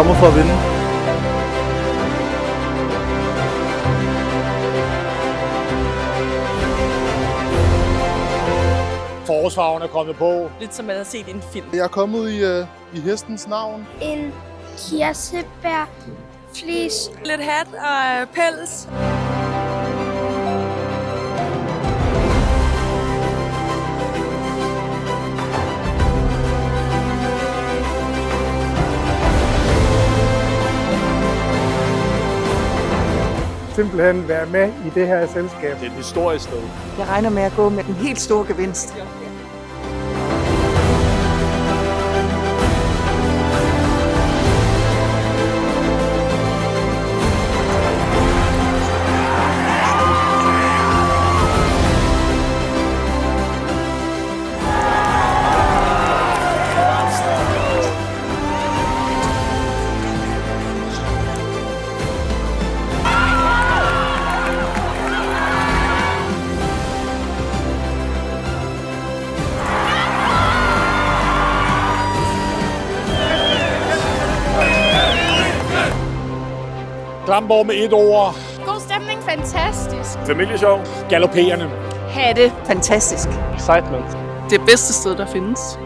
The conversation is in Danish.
kommet for at vinde. Forårsfarven er kommet på. Lidt som man har set i en film. Jeg er kommet i hestens navn. En kirsebærflis. Lidt hat og pels. Simpelthen være med i det her selskab. Det er et historisk sted. Jeg regner med at gå med den helt store gevinst. Klamborg med et ord. God stemning, fantastisk. Familieshow. Galopperende. Hatte. Fantastisk. Excitement. Det bedste sted, der findes.